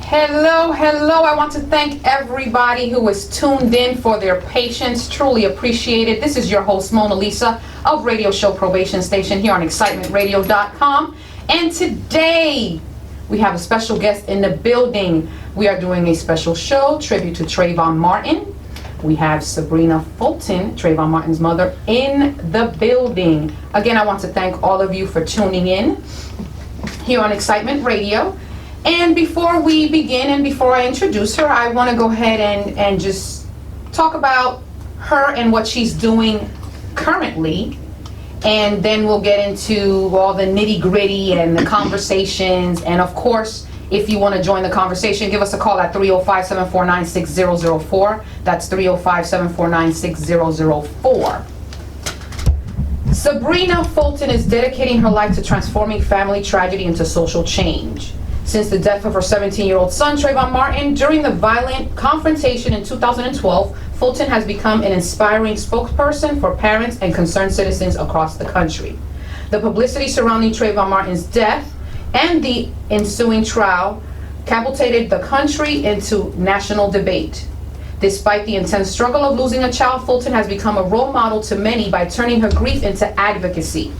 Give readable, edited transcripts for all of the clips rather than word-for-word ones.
Hello, hello. I want to thank everybody who was tuned in for their patience. Truly appreciate it. This is your host, Mona Lisa, of radio show Probation Station here on excitementradio.com. And today, we have a special guest in the building. We are doing a special show, tribute to Trayvon Martin. We have Sabrina Fulton, Trayvon Martin's mother, in the building. Again, I want to thank all of you for tuning in here on Excitement Radio. And before we begin and before I introduce her, I want to go ahead and just talk about her and what she's doing currently. And then we'll get into all the nitty-gritty and the conversations. And of course, if you want to join the conversation, give us a call at 305-749-6004. That's 305-749-6004. Sabrina Fulton is dedicating her life to transforming family tragedy into social change. Since the death of her 17-year-old son, Trayvon Martin, during the violent confrontation in 2012, Fulton has become an inspiring spokesperson for parents and concerned citizens across the country. The publicity surrounding Trayvon Martin's death and the ensuing trial catapulted the country into national debate. Despite the intense struggle of losing a child, Fulton has become a role model to many by turning her grief into advocacy.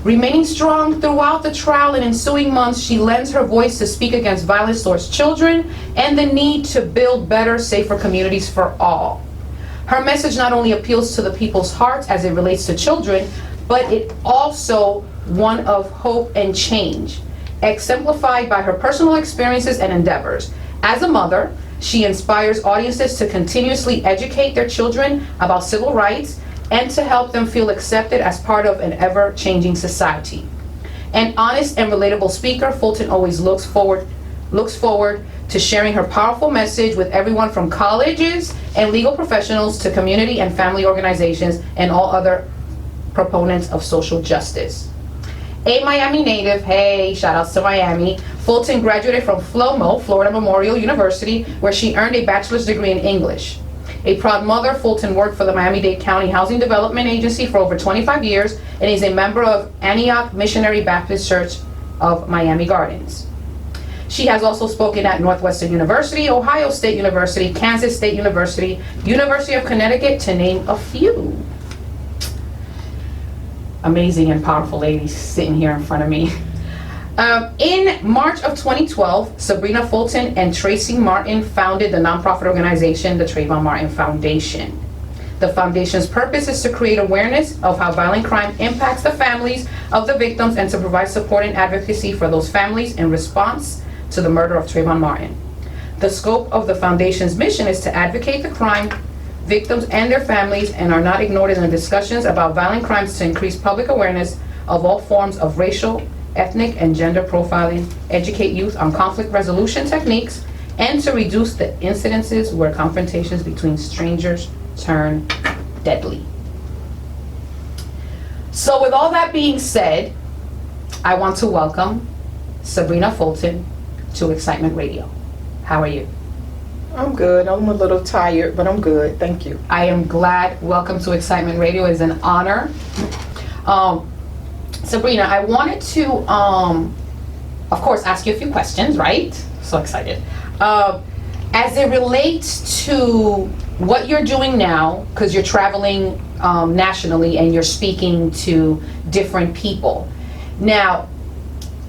Remaining strong throughout the trial and ensuing months, she lends her voice to speak against violence towards children and the need to build better, safer communities for all. Her message not only appeals to the people's hearts as it relates to children, but it also one of hope and change, exemplified by her personal experiences and endeavors. As a mother, she inspires audiences to continuously educate their children about civil rights and to help them feel accepted as part of an ever-changing society. An honest and relatable speaker, Fulton always looks forward to sharing her powerful message with everyone from colleges and legal professionals to community and family organizations and all other proponents of social justice. A Miami native, hey, shout outs to Miami, Fulton graduated from FLOMO, Florida Memorial University, where she earned a bachelor's degree in English. A proud mother, Fulton worked for the Miami-Dade County Housing Development Agency for over 25 years and is a member of Antioch Missionary Baptist Church of Miami Gardens. She has also spoken at Northwestern University, Ohio State University, Kansas State University, University of Connecticut, to name a few. Amazing and powerful ladies sitting here in front of me. In March of 2012, Sabrina Fulton and Tracy Martin founded the nonprofit organization, the Trayvon Martin Foundation. The foundation's purpose is to create awareness of how violent crime impacts the families of the victims and to provide support and advocacy for those families in response to the murder of Trayvon Martin. The scope of the foundation's mission is to advocate the crime victims and their families and are not ignored in the discussions about violent crimes to increase public awareness of all forms of racial, ethnic, and gender profiling, educate youth on conflict resolution techniques, and to reduce the incidences where confrontations between strangers turn deadly. So with all that being said, I want to welcome Sabrina Fulton to Excitement Radio. How are you? I'm good. I'm a little tired, but I'm good. Thank you. I am glad. Welcome to Excitement Radio. It is an honor. Sabrina, I wanted to, of course, ask you a few questions, right? So excited. As it relates to what you're doing now, because you're traveling nationally and you're speaking to different people. Now,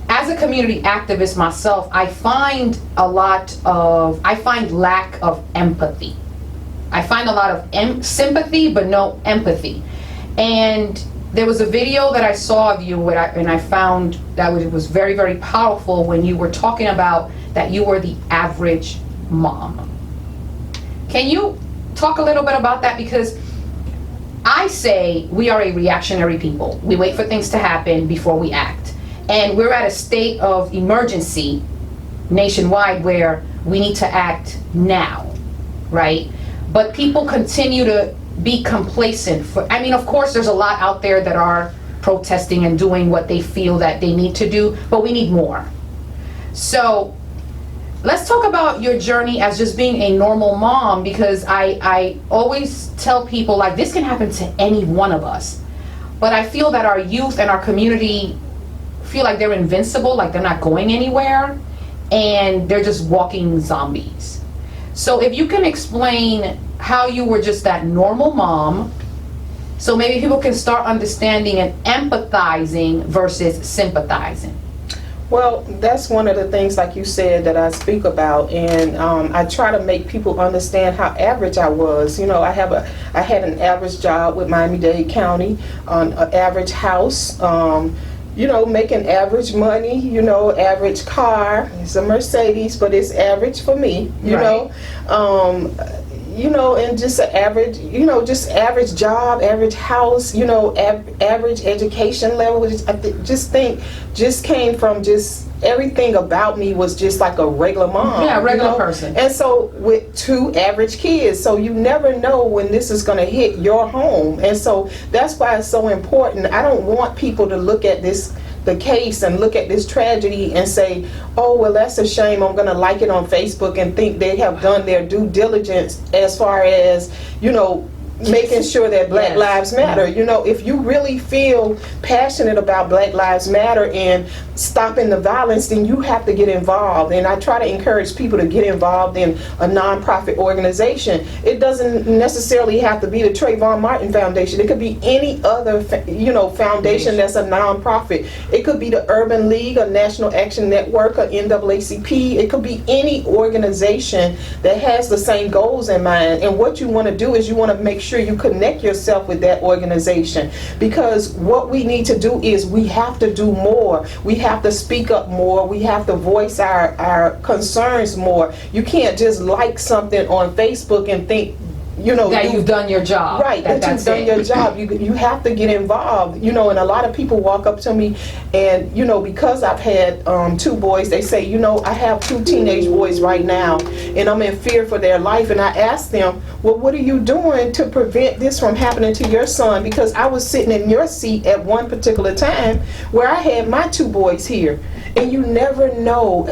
as a community activist myself, I find lack of empathy. I find a lot of sympathy, but no empathy. And there was a video that I saw of you and I found that it was very, very powerful when you were talking about that you were the average mom. Can you talk a little bit about that? Because I say we are a reactionary people. We wait for things to happen before we act. And we're at a state of emergency nationwide where we need to act now, right? But people continue to be complacent. Of course, there's a lot out there that are protesting and doing what they feel that they need to do, but we need more. So let's talk about your journey as just being a normal mom, because I always tell people, like, this can happen to any one of us. But I feel that our youth and our community feel like they're invincible, like they're not going anywhere. and they're just walking zombies. So if you can explain how you were just that normal mom, so maybe people can start understanding and empathizing versus sympathizing. Well, that's one of the things, like you said, that I speak about, and I try to make people understand how average I was. You know, I had an average job with Miami-Dade County, on an average house, you know, making average money, you know, average car. It's a Mercedes, but it's average for me, you Right. know. You know, and just an average, you know, just average job, average house, you know, average education level. Just came from just everything about me was just like a regular mom. Yeah, regular you know? person. And so with 2 average kids, so you never know when this is going to hit your home. And so that's why it's so important. I don't want people to look at the case and look at this tragedy and say, oh, well, that's a shame, I'm going to like it on Facebook, and think they have done their due diligence as far as, you know, making sure that Black Yes. Lives Matter. You know, if you really feel passionate about Black Lives Matter and stopping the violence, then you have to get involved. And I try to encourage people to get involved in a nonprofit organization. It doesn't necessarily have to be the Trayvon Martin Foundation. It could be any other, you know, foundation that's a nonprofit. It could be the Urban League, a National Action Network, a NAACP. It could be any organization that has the same goals in mind. And what you want to do is you want to make sure you connect yourself with that organization, because what we need to do is we have to do more. We have to speak up more. We have to voice our concerns more. You can't just like something on Facebook and think, you know, That you've done your job. right, that you've done your job. You have to get involved, you know. And a lot of people walk up to me, and you know, because I've had 2 boys, they say, you know, I have 2 teenage boys right now, and I'm in fear for their life. And I ask them, well, what are you doing to prevent this from happening to your son? Because I was sitting in your seat at one particular time where I had my 2 boys here. And you never know.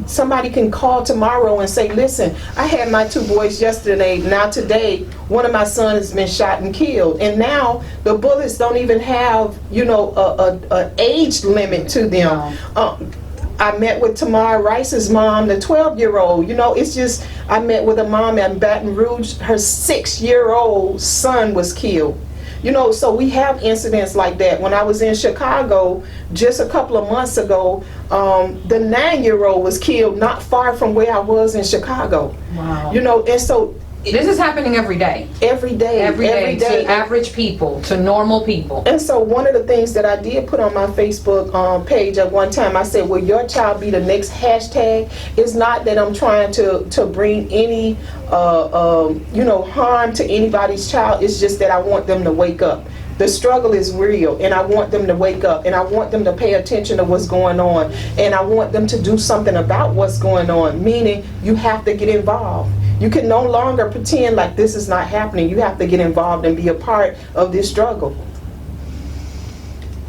Somebody can call tomorrow and say, listen, I had my 2 boys yesterday. Now today, one of my sons has been shot and killed. And now the bullets don't even have, you know, a age limit to them. I met with Tamar Rice's mom, the 12-year-old. You know, it's just, I met with a mom in Baton Rouge. Her 6-year-old son was killed. You know, so we have incidents like that. When I was in Chicago just a couple of months ago, the 9-year-old was killed not far from where I was in Chicago. Wow. You know, and so This is happening every day. Every day. To average people, to normal people. And so one of the things that I did put on my Facebook page at one time, I said, will your child be the next hashtag? It's not that I'm trying to bring any, you know, harm to anybody's child. It's just that I want them to wake up. The struggle is real, and I want them to wake up, and I want them to pay attention to what's going on, and I want them to do something about what's going on, meaning you have to get involved. You can no longer pretend like this is not happening. You have to get involved and be a part of this struggle.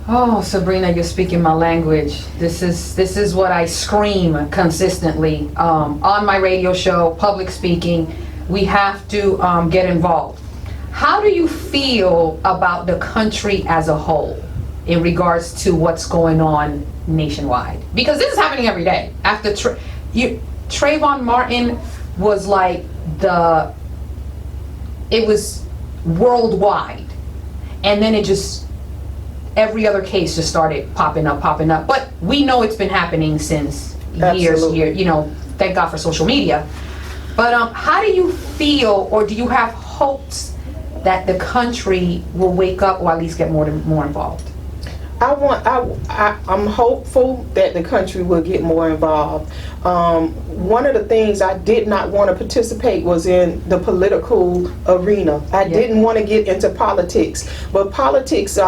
Oh, Sabrina, you're speaking my language. This is what I scream consistently on my radio show, public speaking. We have to get involved. How do you feel about the country as a whole in regards to what's going on nationwide? Because this is happening every day. After Trayvon Martin was like it was worldwide, and then it just, every other case just started popping up. But we know it's been happening since years, you know, thank God for social media. But how do you feel, or do you have hopes that the country will wake up, or at least get more involved? I'm hopeful that the country will get more involved. One of the things I did not want to participate was in the political arena. I didn't want to get into politics, but politics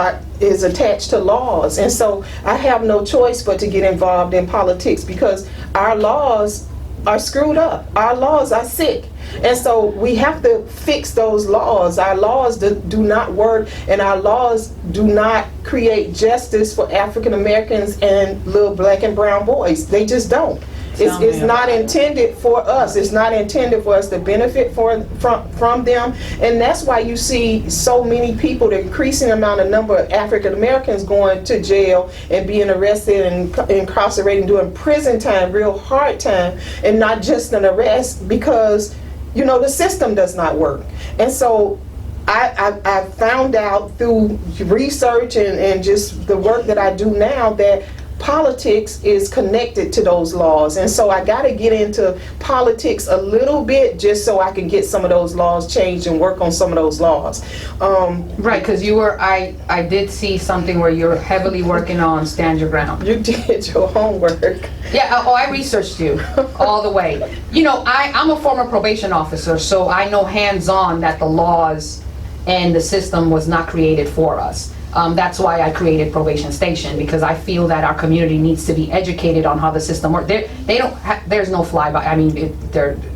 is attached to laws, and so I have no choice but to get involved in politics, because our laws are screwed up. Our laws are sick. And so we have to fix those laws. Our laws do not work, and our laws do not create justice for African Americans and little black and brown boys. They just don't. It's not intended for us. It's not intended for us to benefit from them. And that's why you see so many people, the increasing amount of number of African Americans going to jail and being arrested and incarcerated, doing prison time, real hard time, and not just an arrest, because, you know, the system does not work. And so I found out through research and just the work that I do now that politics is connected to those laws. And so I got to get into politics a little bit just so I can get some of those laws changed and work on some of those laws. Right, because you were, I did see something where you're heavily working on Stand Your Ground. You did your homework. Yeah, I researched you all the way. You know, I'm a former probation officer, so I know hands-on that the laws and the system was not created for us. That's why I created Probation Station, because I feel that our community needs to be educated on how the system works. There's no flyby. I mean,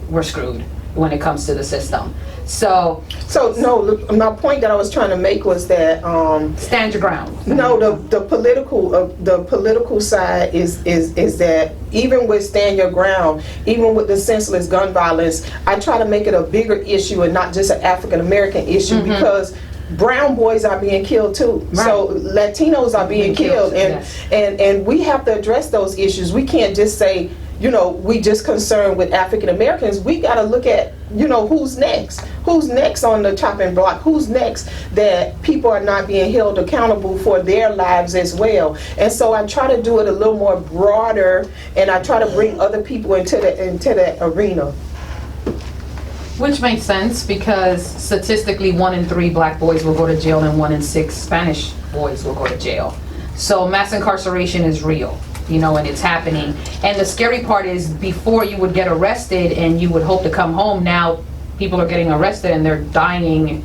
we're screwed when it comes to the system. So no, my point that I was trying to make was that stand your ground. No, the political side is that even with Stand Your Ground, even with the senseless gun violence, I try to make it a bigger issue and not just an African American issue, because brown boys are being killed too. Right. So Latinos are being killed, and we have to address those issues. We can't just say, you know, we just concerned with African Americans. We got to look at, you know, who's next on the chopping block, who's next that people are not being held accountable for their lives as well. And so I try to do it a little more broader, and I try to bring other people into that arena. Which makes sense, because statistically 1 in 3 black boys will go to jail and 1 in 6 Spanish boys will go to jail. So mass incarceration is real, you know, and it's happening. And the scary part is, before you would get arrested and you would hope to come home, now people are getting arrested and they're dying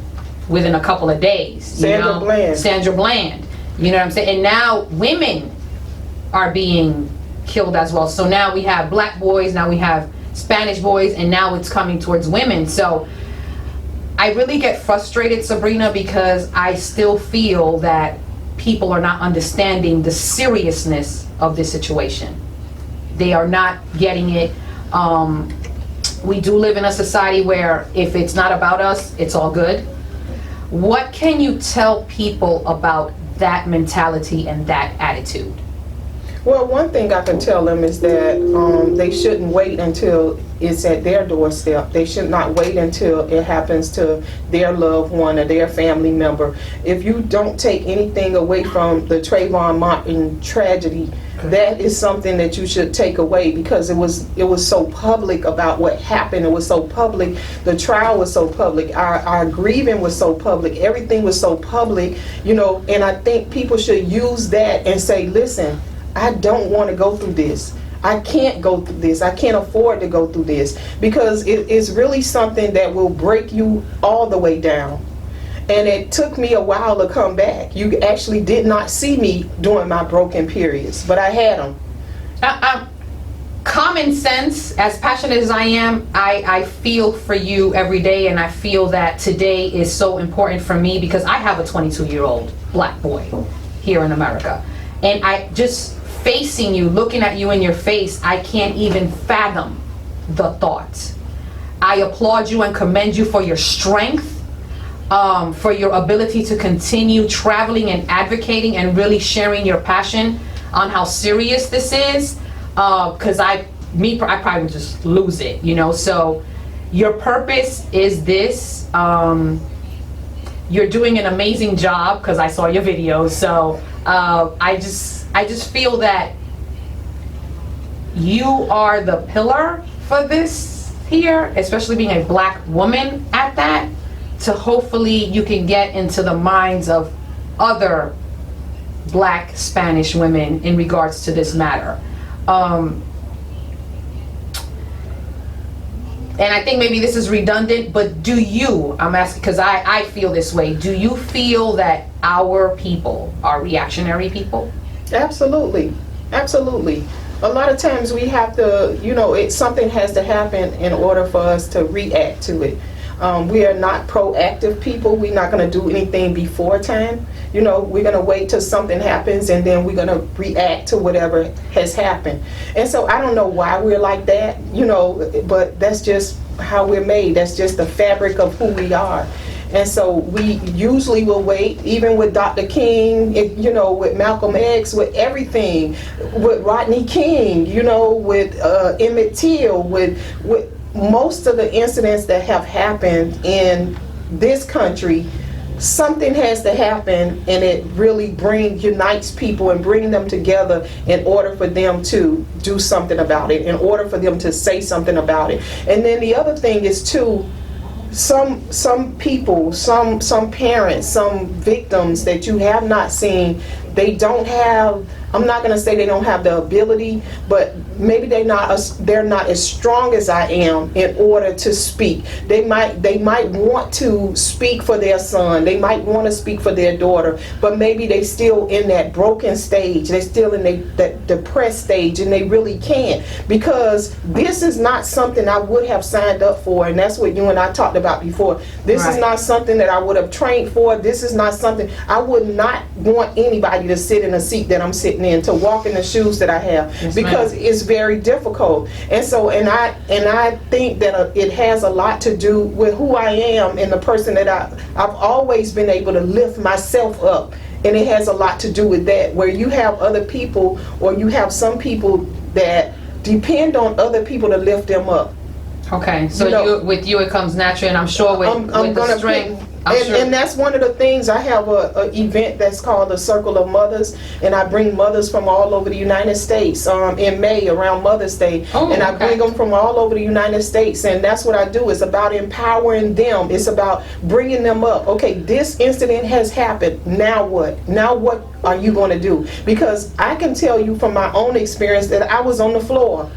within a couple of days. Sandra Bland. You know what I'm saying? And now women are being killed as well. So now we have black boys, now we have Spanish boys, and now it's coming towards women. So I really get frustrated, Sabrina, because I still feel that people are not understanding the seriousness of this situation. They are not getting it. We do live in a society where if it's not about us, it's all good. What can you tell people about that mentality and that attitude? Well, one thing I can tell them is that they shouldn't wait until it's at their doorstep. They should not wait until it happens to their loved one or their family member. If you don't take anything away from the Trayvon Martin tragedy, that is something that you should take away, because it was so public about what happened. It was so public. The trial was so public. Our grieving was so public. Everything was so public, you know. And I think people should use that and say, listen, I don't want to go through this. I can't go through this. I can't afford to go through this, because it's really something that will break you all the way down. And it took me a while to come back. You actually did not see me during my broken periods, but I had them. Common sense, as passionate as I am, I feel for you every day, and I feel that today is so important for me, because I have a 22-year-old black boy here in America. And I just facing you, looking at you in your face, I can't even fathom the thoughts. I applaud you and commend you for your strength, for your ability to continue traveling and advocating and really sharing your passion on how serious this is. Because I probably would just lose it, you know. So your purpose is this. You're doing an amazing job, because I saw your videos. So I just feel that you are the pillar for this here, especially being a black woman at that, to hopefully you can get into the minds of other black Spanish women in regards to this matter. And I think maybe this is redundant, but do you, I'm asking because I feel this way, do you feel that our people are reactionary people? Absolutely. Absolutely. A lot of times we have to, you know, something has to happen in order for us to react to it. We are not proactive people. We're not going to do anything before time. you know, we're going to wait till something happens and then we're going to react to whatever has happened. And so I don't know why we're like that, you know, but that's just how we're made. That's just the fabric of who we are. And so we usually will wait, even with Dr. King, you know, with Malcolm X, with everything, with Rodney King, you know, with Emmett Till, with most of the incidents that have happened in this country. Something has to happen, and it really unites people and bring them together in order for them to do something about it, in order for them to say something about it. And then the other thing is too, some people, some parents, some victims that you have not seen, they don't have, I'm not going to say they don't have the ability, but maybe they're not as strong as I am in order to speak. They might want to speak for their son. They might want to speak for their daughter, but maybe they still in that broken stage. They're still in that depressed stage, and they really can't, because this is not something I would have signed up for, and that's what you and I talked about before. This is not something that I would have trained for. This is not something I would not want anybody to sit in a seat that I'm sitting in, to walk in the shoes that I have, yes, because it's very difficult. And so, and I think that it has a lot to do with who I am and the person that I've always been able to lift myself up. And it has a lot to do with that, where you have other people, or you have some people that depend on other people to lift them up. Okay, so with you it comes naturally, and I'm sure with the strength. And that's one of the things. I have a event that's called the Circle of Mothers, and I bring mothers from all over the United States in May around Mother's Day. I bring them from all over the United States, and that's what I do. It's about empowering them. It's about bringing them up. Okay, this incident has happened. Now what? Now what are you going to do? Because I can tell you from my own experience that I was on the floor.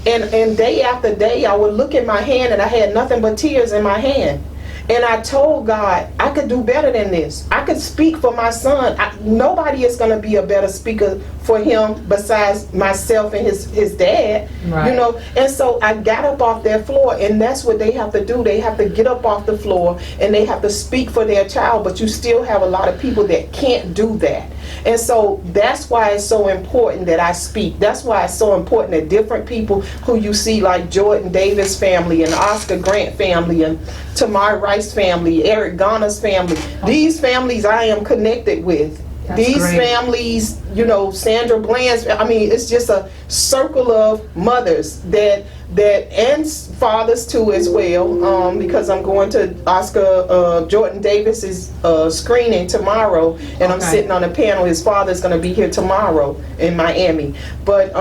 And day after day, I would look at my hand, and I had nothing but tears in my hand. And I told God, I could do better than this. I could speak for my son. Nobody is going to be a better speaker for him besides myself and his dad. Right. You know. And so I got up off that floor, and that's what they have to do. They have to get up off the floor, and they have to speak for their child. But you still have a lot of people that can't do that. And so that's why it's so important that I speak. That's why it's so important that different people who you see, like Jordan Davis family and Oscar Grant family and Tamar Rice family, Eric Garner's family, these families I am connected with. That's these great. Families, you know, Sandra Bland's, I mean, it's just a circle of mothers that and fathers too as well, because I'm going to Oscar Jordan Davis's screening tomorrow, and I'm sitting on a panel. His father's going to be here tomorrow in Miami. But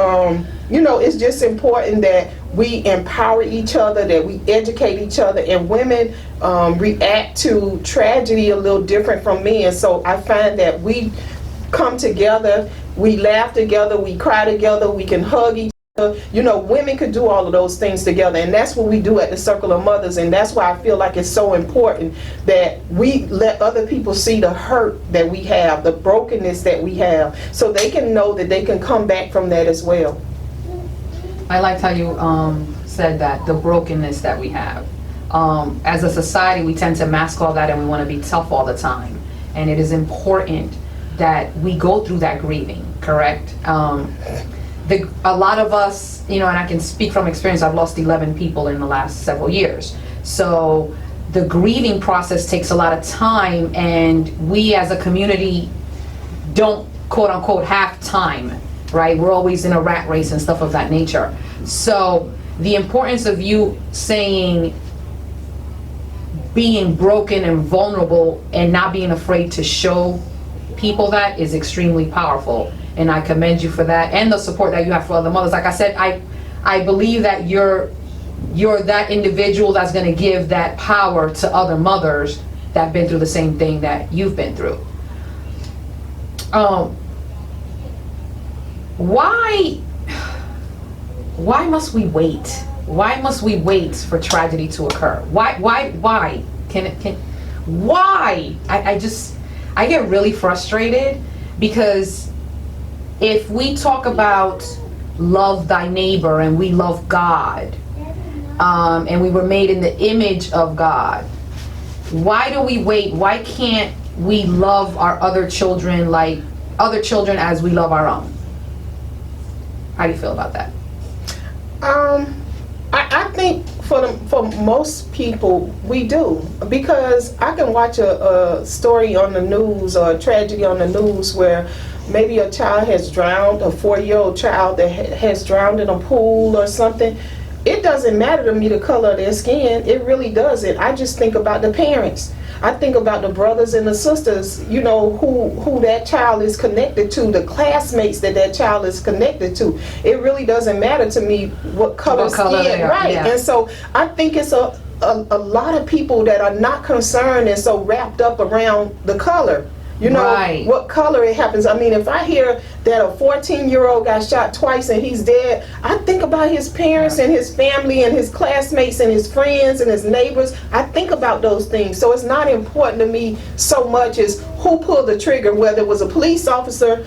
you know, it's just important that we empower each other, that we educate each other, and women react to tragedy a little different from men. So I find that we come together, we laugh together, we cry together, we can hug each other. You know, women could do all of those things together, and that's what we do at the Circle of Mothers. And that's why I feel like it's so important that we let other people see the hurt that we have, the brokenness that we have, so they can know that they can come back from that as well. I liked how you said that, the brokenness that we have. As a society, we tend to mask all that, and we want to be tough all the time. And it is important that we go through that grieving, correct? A lot of us, you know, and I can speak from experience, I've lost 11 people in the last several years. So the grieving process takes a lot of time, and we as a community don't, quote unquote, have time, right? We're always in a rat race and stuff of that nature. So the importance of you saying, being broken and vulnerable and not being afraid to show people that is extremely powerful. And I commend you for that, and the support that you have for other mothers. Like I said, I believe that you're that individual that's going to give that power to other mothers that have been through the same thing that you've been through. Why must we wait? Why must we wait for tragedy to occur? Why? Why? Why? I get really frustrated, because if we talk about love thy neighbor and we love God, and we were made in the image of God, why do we wait? Why can't we love our other children like other children as we love our own. How do you feel about that? I think for most people we do, because I can watch a story on the news or a tragedy on the news where maybe a child has drowned, a 4-year-old child that has drowned in a pool or something. It doesn't matter to me the color of their skin. It really doesn't. I just think about the parents. I think about the brothers and the sisters, you know, who that child is connected to, the classmates that child is connected to. It really doesn't matter to me what color skin, right? Yeah. And so I think it's a lot of people that are not concerned and so wrapped up around the color. You know, right. What color it happens. I mean, if I hear that a 14-year-old got shot twice and he's dead, I think about his parents and his family and his classmates and his friends and his neighbors. I think about those things. So it's not important to me so much as who pulled the trigger, whether it was a police officer,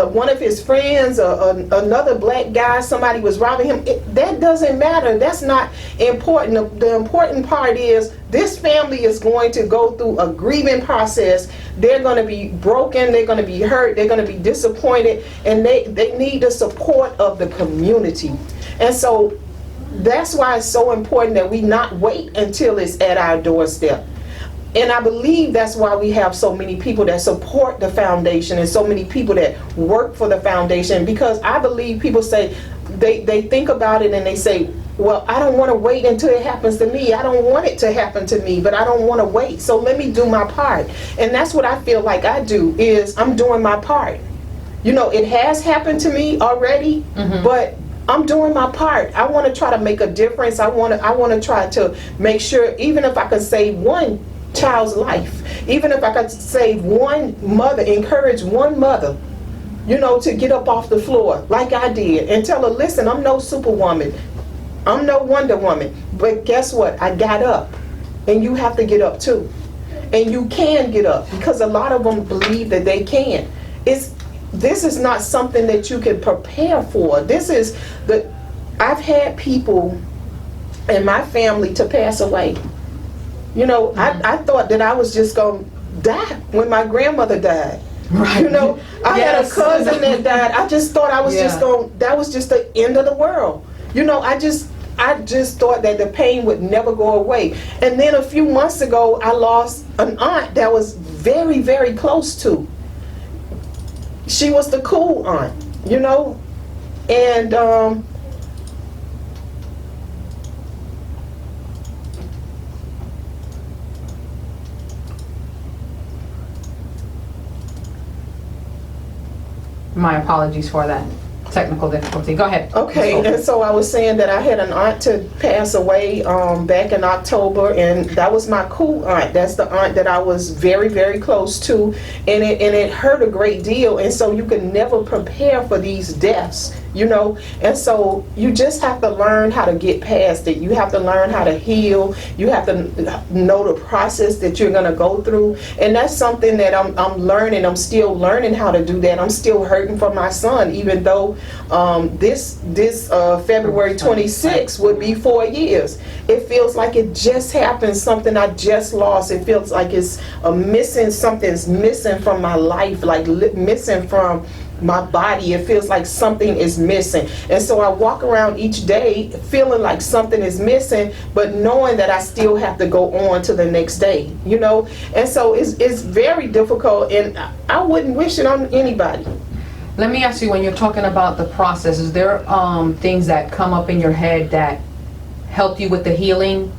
one of his friends, another black guy, somebody was robbing him. That doesn't matter. That's not important. The important part is this family is going to go through a grieving process. They're going to be broken, they're going to be hurt, they're going to be disappointed, and they need the support of the community. And so that's why it's so important that we not wait until it's at our doorstep. And I believe that's why we have so many people that support the foundation and so many people that work for the foundation, because I believe people say, they think about it and they say, well, I don't want to wait until it happens to me. I don't want it to happen to me, but I don't want to wait. So let me do my part. And that's what I feel like I do, is I'm doing my part. You know, it has happened to me already, but I'm doing my part. I want to try to make a difference. I want to try to make sure, even if I could save one child's life, even if I could save one mother, encourage one mother, you know, to get up off the floor like I did and tell her, listen, I'm no superwoman. I'm no Wonder Woman, but guess what? I got up, and you have to get up too. And you can get up, because a lot of them believe that they can. This is not something that you can prepare for. I've had people in my family to pass away. You know, I thought that I was just going to die when my grandmother died. Right. You know, I had a cousin that died. I just thought I was that was just the end of the world. You know, I just thought that the pain would never go away. And then a few months ago, I lost an aunt that was very, very close to. She was the cool aunt, you know? And my apologies for that technical difficulty. Go ahead. okay, and so I was saying that I had an aunt to pass away back in October, and that was my cool aunt. That's the aunt that I was very, very close to, and it hurt a great deal. And so you can never prepare for these deaths, you know. And so you just have to learn how to get past it. You have to learn how to heal. You have to know the process that you're going to go through, and that's something that I'm learning. I'm still learning how to do that. I'm still hurting for my son, even though this February 26th would be 4 years. It feels like it just happened, something I just lost. It feels like it's something's missing from my life, like missing from my body. It feels like something is missing. And so I walk around each day feeling like something is missing, but knowing that I still have to go on to the next day, you know. And so it's very difficult, and I wouldn't wish it on anybody. Let me ask you, when you're talking about the process, is there things that come up in your head that helped you with the healing?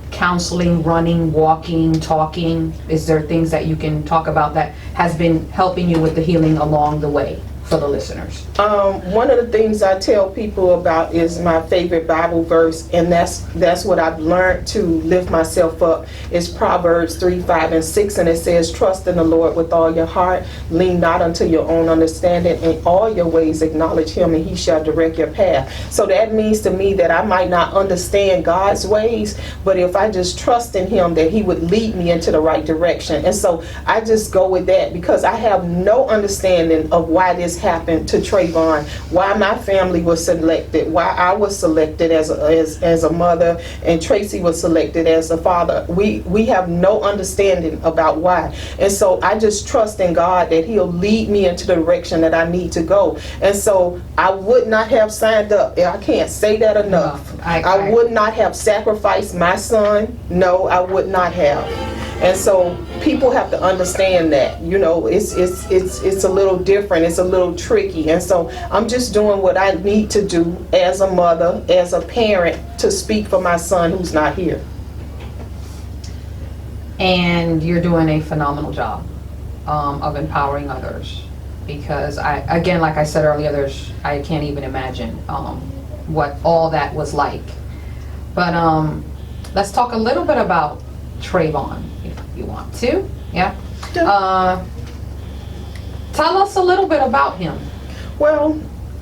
Counseling, running, walking, talking? Is there things that you can talk about that has been helping you with the healing along the way for the listeners? One of the things I tell people about is my favorite Bible verse, and that's what I've learned to lift myself up. It's Proverbs 3:5-6, and it says, trust in the Lord with all your heart, lean not unto your own understanding, in all your ways acknowledge him, and he shall direct your path. So that means to me that I might not understand God's ways, but if I just trust in him, that he would lead me into the right direction. And so I just go with that, because I have no understanding of why this happened to Trayvon, why my family was selected, why I was selected as a mother and Tracy was selected as a father. We have no understanding about why. And so I just trust in God that he'll lead me into the direction that I need to go. And so I would not have signed up. I can't say that enough. No, I would not have sacrificed my son. No, I would not have. And so people have to understand that, you know, it's a little different, it's a little tricky. And so I'm just doing what I need to do as a mother, as a parent, to speak for my son who's not here. And you're doing a phenomenal job of empowering others, because again, like I said earlier, I can't even imagine what all that was like. But let's talk a little bit about Trayvon, if you want to. Yeah. Tell us a little bit about him. Well,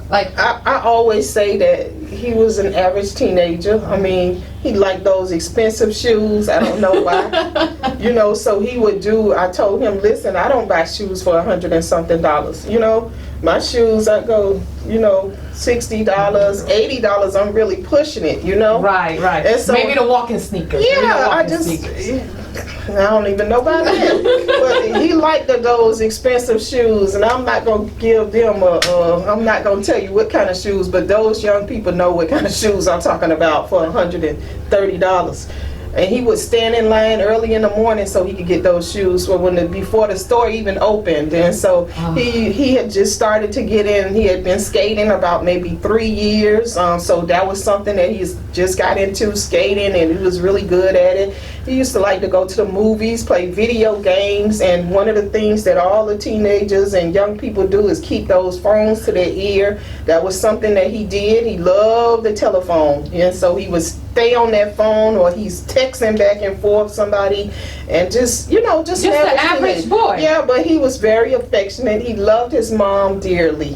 Like, I always say that he was an average teenager. I mean, he liked those expensive shoes. I don't know why. You know, so he would I told him, listen, I don't buy shoes for $100 and something. You know, my shoes, I go, you know, $60, $80. I'm really pushing it, you know? right. And so, maybe the walking sneakers. yeah, I don't even know about that. But he liked those expensive shoes, and I'm not going to give them I'm not going to tell you what kind of shoes, but those young people know what kind of shoes I'm talking about for $130. And he would stand in line early in the morning so he could get those shoes before the store even opened. And so he had just started to get in. He had been skating about maybe 3 years. So that was something that he's just got into, skating, and he was really good at it. He used to like to go to the movies, play video games, and one of the things that all the teenagers and young people do is keep those phones to their ear. That was something that he did. He loved the telephone, and so he would stay on that phone, or he's texting back and forth somebody, and just an average boy. Yeah, but he was very affectionate. He loved his mom dearly.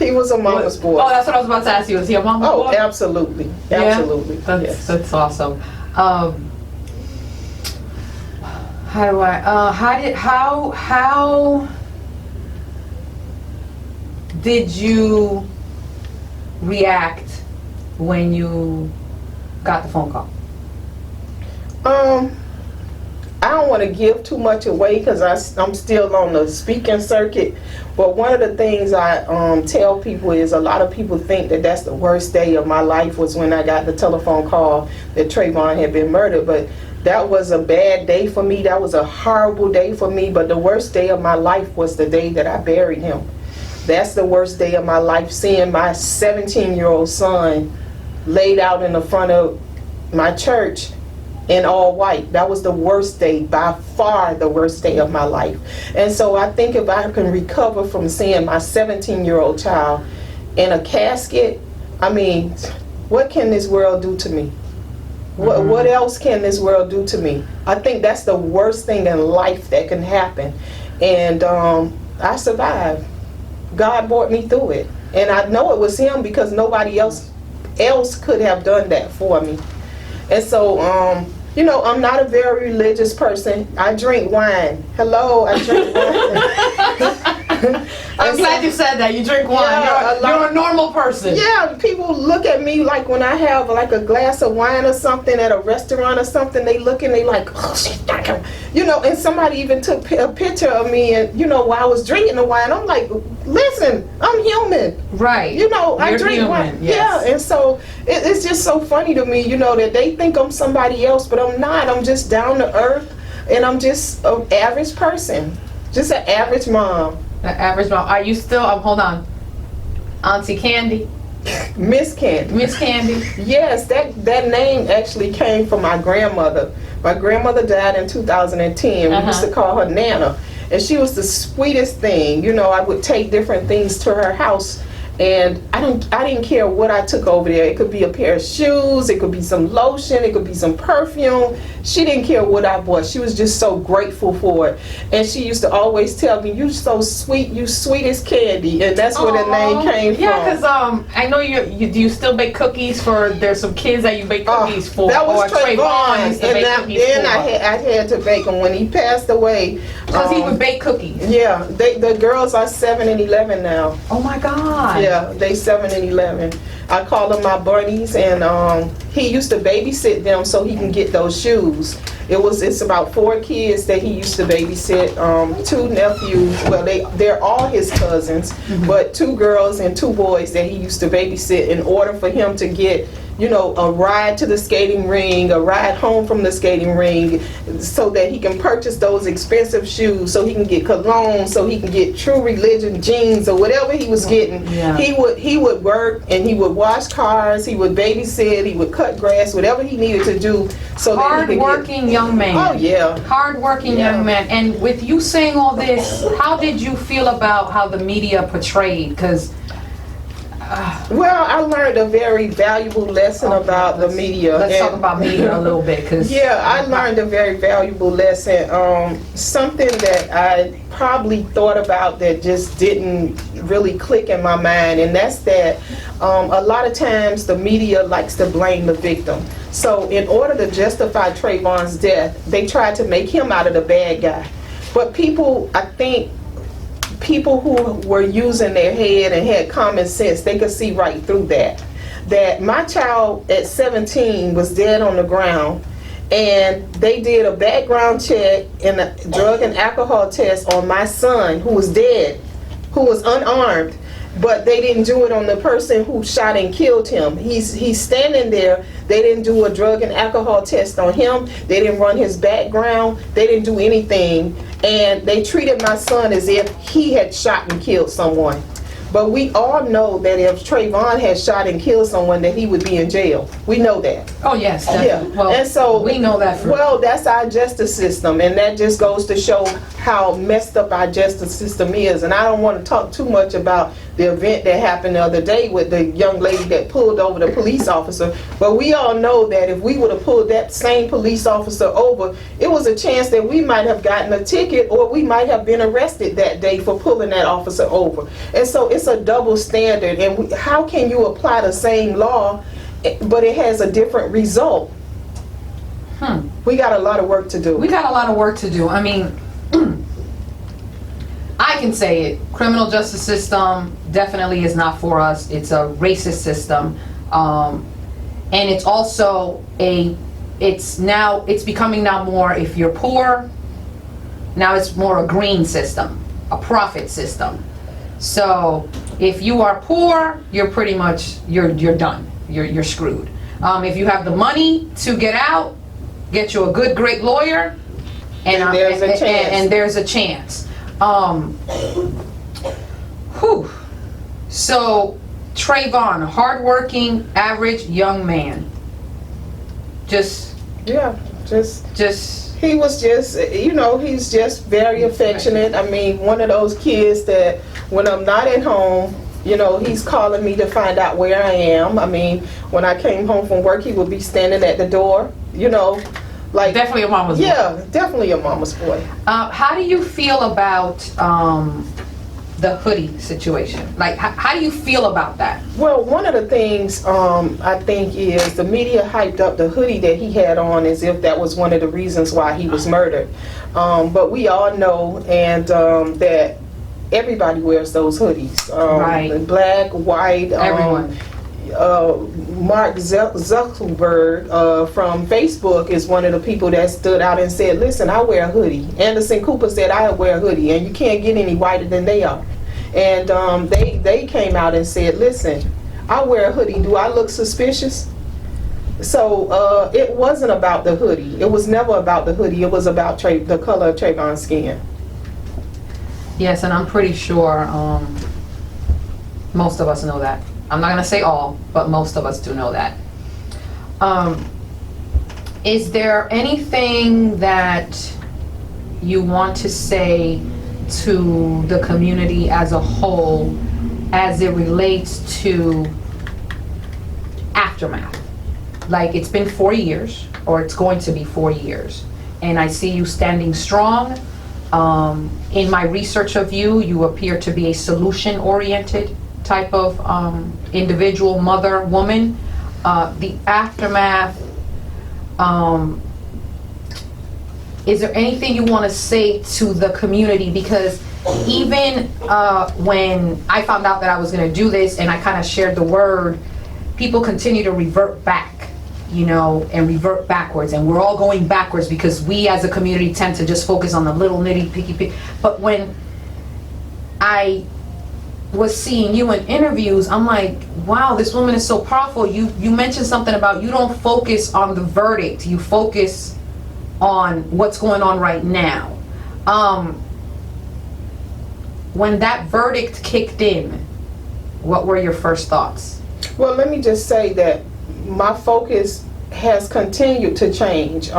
He was a mama's boy. Oh, that's what I was about to ask you. Is he a mama's boy? Oh, absolutely, Yeah? absolutely. Yes. That's awesome. How did you react when you got the phone call? I don't want to give too much away because I'm still on the speaking circuit. But one of the things I tell people is a lot of people think that that's the worst day of my life was when I got the telephone call that Trayvon had been murdered. But that was a bad day for me. That was a horrible day for me. But the worst day of my life was the day that I buried him. That's the worst day of my life, seeing my 17-year-old son laid out in the front of my church in all white. That was the worst day, by far the worst day of my life. And so I think if I can recover from seeing my 17-year-old child in a casket, I mean, what can this world do to me? What else can this world do to me? I think that's the worst thing in life that can happen. And I survived. God brought me through it. And I know it was him because nobody else could have done that for me. And so, I'm not a very religious person. I drink wine. Hello, I drink wine. I'm glad you said that. You drink wine. Yeah, you're a normal person. Yeah, people look at me like when I have like a glass of wine or something at a restaurant or something, they look and they like, oh, she's drinking. And somebody even took a picture of me and, while I was drinking the wine, I'm like, listen, I'm human. Right. I drink human, wine. yes. Yeah, and so it's just so funny to me, that they think I'm somebody else, but I'm not. I'm just down to earth, and I'm just an average person. Just an average mom. An average mom. Are you still, hold on, Auntie Candy? Miss Candy. Miss Candy. Yes, that name actually came from my grandmother. My grandmother died in 2010. We used to call her Nana. And she was the sweetest thing. I would take different things to her house, and I didn't care what I took over there. It could be a pair of shoes, it could be some lotion, it could be some perfume. she didn't care what I bought. She was just so grateful for it. And she used to always tell me, "You so sweet, you sweet as candy," and that's where the name came Yeah, from. because I know you do you still bake cookies for? There's some kids that you bake cookies for. That was or Trayvon, used to and bake then cookies for. I had to bake them when he passed away. Because he would bake cookies. Yeah, the girls are 7 and 11 now. Oh my God. Yeah, they 7 and 11. I call them my bunnies, and he used to babysit them so he can get those shoes. It's about 4 kids that he used to babysit. 2 nephews. Well, they're all his cousins, but 2 girls and 2 boys that he used to babysit in order for him to get, you know, a ride to the skating ring, a ride home from the skating ring, so that he can purchase those expensive shoes, so he can get cologne, so he can get True Religion jeans or whatever he was getting. Yeah. He would work, and he would wash cars, he would babysit, he would cut grass, whatever he needed to do, so that he could Hard-working young man. Oh yeah. Hard-working young man. And with you saying all this, how did you feel about how the media portrayed? Because Well, I learned a very valuable lesson about the media. Let's talk about media a little bit, cause yeah, I learned a very valuable lesson. Something that I probably thought about that just didn't really click in my mind, and that's that a lot of times the media likes to blame the victim. So in order to justify Trayvon's death, they tried to make him out of the bad guy. But people, I think, people who were using their head and had common sense, they could see right through that. That my child at 17 was dead on the ground, and they did a background check and a drug and alcohol test on my son who was dead, who was unarmed, but they didn't do it on the person who shot and killed him. He's standing there. They didn't do a drug and alcohol test on him. They didn't run his background. They didn't do anything. And they treated my son as if he had shot and killed someone. But we all know that if Trayvon had shot and killed someone, that he would be in jail. We know that. oh yes, definitely. Yeah. Well, And so we know that for well, that's our justice system, and that just goes to show how messed up our justice system is. And I don't want to talk too much about the event that happened the other day with the young lady that pulled over the police officer, but we all know that if we would have pulled that same police officer over, it was a chance that we might have gotten a ticket, or we might have been arrested that day for pulling that officer over. And so it's a double standard, and how can you apply the same law but it has a different result? We got a lot of work to do. We got a lot of work to do. I mean, I can say it. Criminal justice system definitely is not for us. It's a racist system, and it's also it's becoming now more, if you're poor, now it's more a green system, a profit system. So if you are poor, you're pretty much you're done. You're screwed. If you have the money to get out, get you a good, great lawyer, and there's a chance. And there's a chance. So Trayvon, hardworking, average young man. Just he was just, you know, he's just very affectionate. I mean, one of those kids that when I'm not at home, you know, he's calling me to find out where I am. I mean, when I came home from work, he would be standing at the door, you know, like. Definitely a mama's boy. Yeah, definitely a mama's boy. How do you feel about the hoodie situation? Like, how do you feel about that? Well, one of the things I think is the media hyped up the hoodie that he had on as if that was one of the reasons why he was murdered. But we all know that everybody wears those hoodies. Right. Black, white. Everyone. Mark Zuckerberg from Facebook is one of the people that stood out and said, listen, I wear a hoodie. Anderson Cooper said, I wear a hoodie, and you can't get any whiter than they are. And they came out and said, listen, I wear a hoodie. Do I look suspicious? So it wasn't about the hoodie. It was never about the hoodie. It was about the color of Trayvon's skin. Yes, and I'm pretty sure most of us know that. I'm not going to say all, but most of us do know that. Is there anything that you want to say to the community as a whole as it relates to aftermath? like it's been 4 years, or it's going to be 4 years, and I see you standing strong. In my research of you, you appear to be a solution-oriented type of individual, mother, woman. The aftermath, is there anything you want to say to the community? Because even when I found out that I was going to do this and I kind of shared the word, people continue to revert back, you know, and revert backwards. And we're all going backwards because we as a community tend to just focus on the little nitty-picky. But when I was seeing you in interviews, I'm like, wow, this woman is so powerful. You mentioned something about you don't focus on the verdict. You focus on what's going on right now. When that verdict kicked in, what were your first thoughts? Well, let me just say that my focus has continued to change.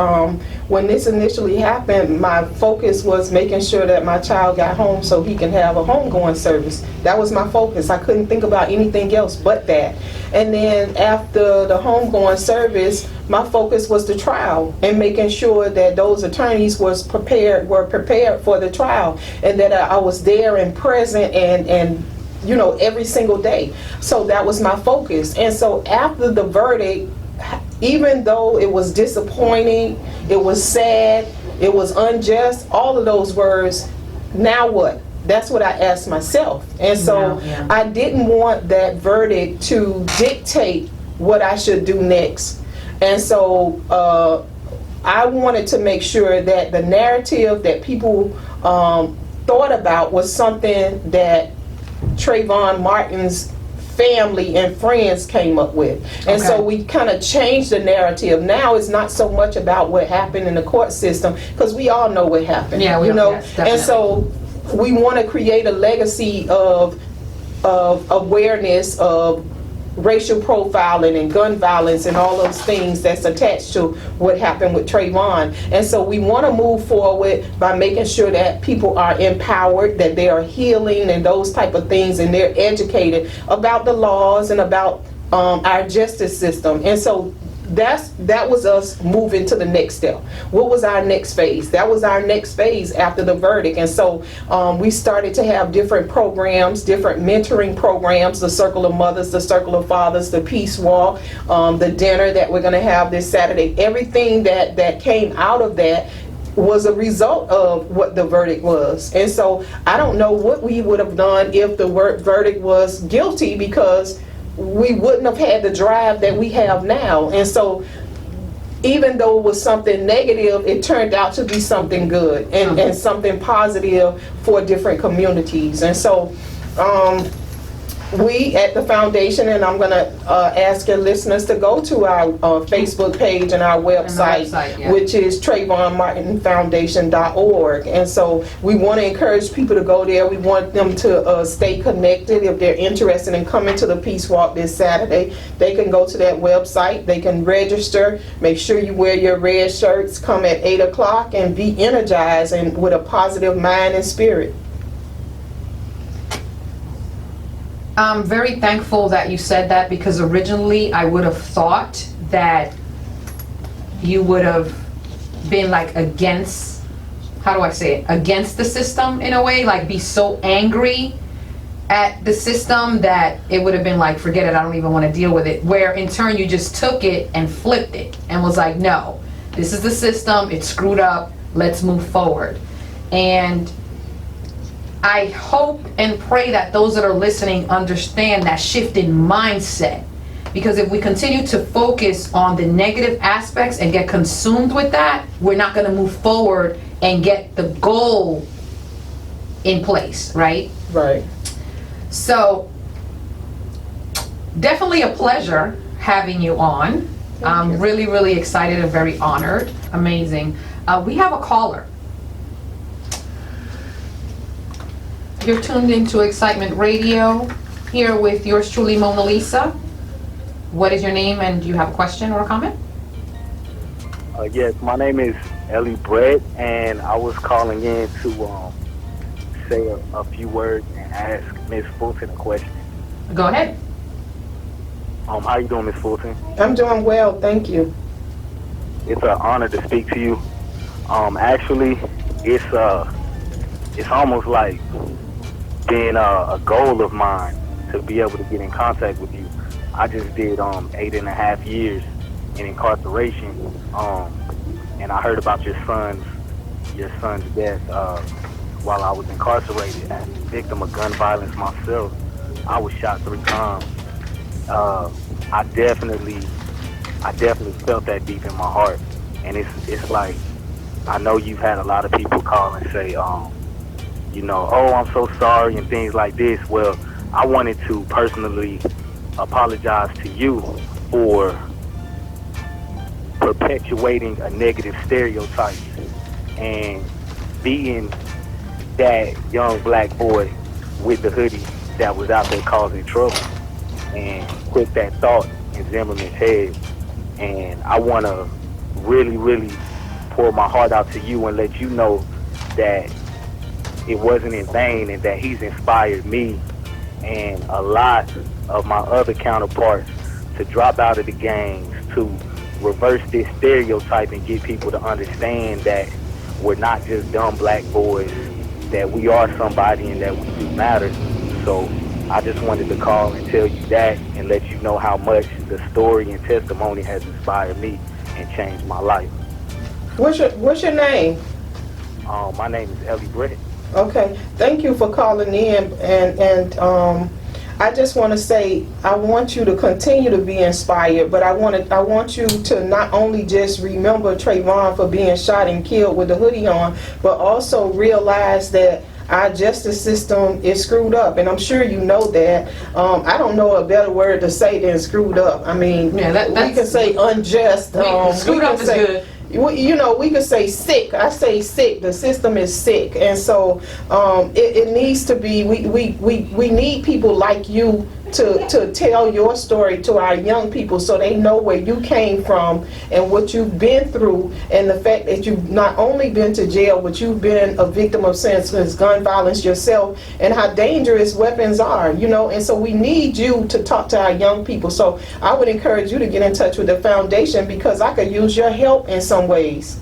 When this initially happened, my focus was making sure that my child got home so he can have a homegoing service. That was my focus. I couldn't think about anything else but that. And then after the homegoing service, my focus was the trial and making sure that those attorneys were prepared for the trial, and that I was there and present and you know, every single day. So that was my focus. And so after the verdict, even though it was disappointing, it was sad, it was unjust, all of those words, now what? That's what I asked myself. And so I didn't want that verdict to dictate what I should do next. And so I wanted to make sure that the narrative that people thought about was something that Trayvon Martin's family and friends came up with. And so we kind of changed the narrative. Now it's not so much about what happened in the court system, because we all know what happened. Yeah, you know. Yes, and so we want to create a legacy of awareness of racial profiling and gun violence and all those things that's attached to what happened with Trayvon. And so we want to move forward by making sure that people are empowered, that they are healing and those type of things, and they're educated about the laws and about our justice system. And so that was us moving to the next step. What was our next phase? That was our next phase after the verdict. And so we started to have different programs, different mentoring programs, the Circle of Mothers, the Circle of Fathers, the Peace Walk, the dinner that we're going to have this Saturday. Everything that came out of that was a result of what the verdict was. And so I don't know what we would have done if the verdict was guilty, because we wouldn't have had the drive that we have now. And so even though it was something negative, it turned out to be something good and something positive for different communities. And so we at the foundation, and I'm going to ask your listeners to go to our Facebook page and our website, which is TrayvonMartinFoundation.org. And so we want to encourage people to go there. We want them to stay connected. If they're interested in coming to the Peace Walk this Saturday, they can go to that website. They can register. Make sure you wear your red shirts. Come at 8 o'clock and be energized and with a positive mind and spirit. I'm very thankful that you said that, because originally I would have thought that you would have been like against, how do I say it, against the system in a way, like be so angry at the system that it would have been like, forget it, I don't even want to deal with it. Where in turn you just took it and flipped it and was like, no, this is the system, it's screwed up, let's move forward. And I hope and pray that those that are listening understand that shift in mindset, because if we continue to focus on the negative aspects and get consumed with that, we're not going to move forward and get the goal in place, right? Right. So definitely a pleasure having you on. I'm really, really excited and very honored. Amazing. We have a caller. You're tuned into Excitement Radio, here with yours truly, Mona Lisa. What is your name, and do you have a question or a comment? Yes, my name is Ellie Brett, and I was calling in to say a few words and ask Ms. Fulton a question. Go ahead. How you doing, Miss Fulton? I'm doing well, thank you. It's an honor to speak to you. Actually, it's almost like being a goal of mine to be able to get in contact with you. I just did 8.5 years in incarceration, and I heard about your son's death while I was incarcerated. As a victim of gun violence myself, I was shot 3 times. I definitely felt that deep in my heart, and it's like, I know you've had a lot of people call and say, you know, oh, I'm so sorry and things like this. Well, I wanted to personally apologize to you for perpetuating a negative stereotype and being that young black boy with the hoodie that was out there causing trouble, and put that thought in Zimmerman's head. And I want to really, really pour my heart out to you and let you know that it wasn't in vain, and that he's inspired me and a lot of my other counterparts to drop out of the gangs, to reverse this stereotype and get people to understand that we're not just dumb black boys, that we are somebody and that we do matter. So I just wanted to call and tell you that and let you know how much the story and testimony has inspired me and changed my life. What's your name? My name is Ellie Brett. Okay, thank you for calling in, and I just want to say I want you to continue to be inspired, but I want you to not only just remember Trayvon for being shot and killed with the hoodie on, but also realize that our justice system is screwed up, and I'm sure you know that. I don't know a better word to say than screwed up. I mean, Yeah, we can say unjust. Screwed up is good. You know, we could say sick. I say sick. The system is sick, and so it needs to be. We need people like you to tell your story to our young people, so they know where you came from and what you've been through, and the fact that you've not only been to jail, but you've been a victim of senseless gun violence yourself, and how dangerous weapons are. You know, and so we need you to talk to our young people. So I would encourage you to get in touch with the foundation, because I could use your help in some ways.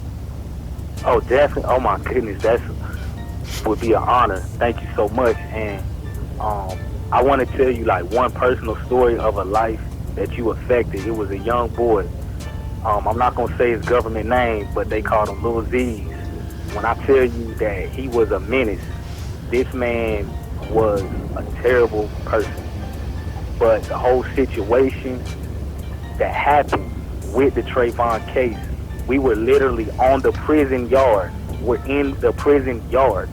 Oh, definitely. Oh my goodness, that would be an honor. Thank you so much. And I want to tell you like one personal story of a life that you affected. It was a young boy. I'm not gonna say his government name, but they called him Lil Z's. When I tell you that he was a menace, this man was a terrible person. But the whole situation that happened with the Trayvon case, we were literally on the prison yard. We're in the prison yard,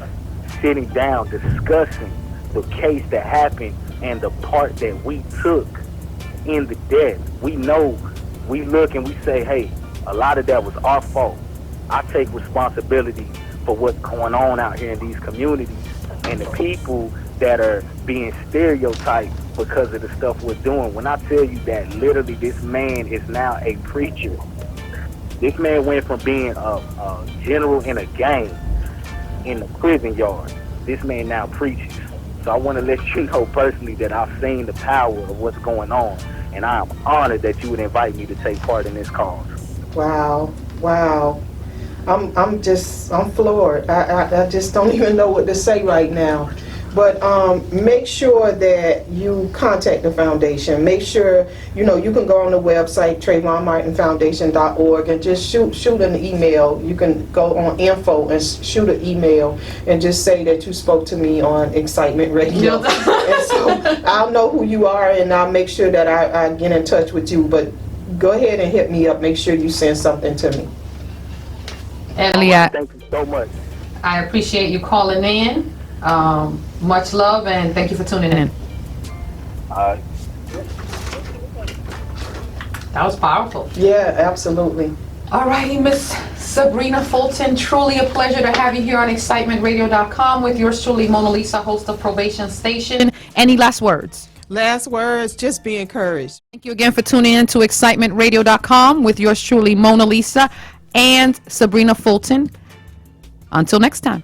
sitting down, discussing the case that happened and the part that we took in the death. We know, we look and we say, hey, a lot of that was our fault. I take responsibility for what's going on out here in these communities, and the people that are being stereotyped because of the stuff we're doing. When I tell you that literally this man is now a preacher. This man went from being a general in a gang in the prison yard. This man now preaches. So I want to let you know personally that I've seen the power of what's going on, and I am honored that you would invite me to take part in this cause. Wow, wow. I'm floored. I just don't even know what to say right now. But make sure that you contact the foundation. Make sure, you know, you can go on the website, TrayvonMartinFoundation.org, and just shoot an email. You can go on info and shoot an email and just say that you spoke to me on Excitement Radio. And so I'll know who you are, and I'll make sure that I get in touch with you. But go ahead and hit me up. Make sure you send something to me. Elliot, Thank you so much. I appreciate you calling in. Much love, and thank you for tuning in. That was powerful. Yeah, absolutely. All righty, Miss Sabrina Fulton, truly a pleasure to have you here on excitementradio.com with yours truly, Mona Lisa, host of Probation Station. Any last words? Last words, just be encouraged. Thank you again for tuning in to excitementradio.com with yours truly, Mona Lisa and Sabrina Fulton. Until next time.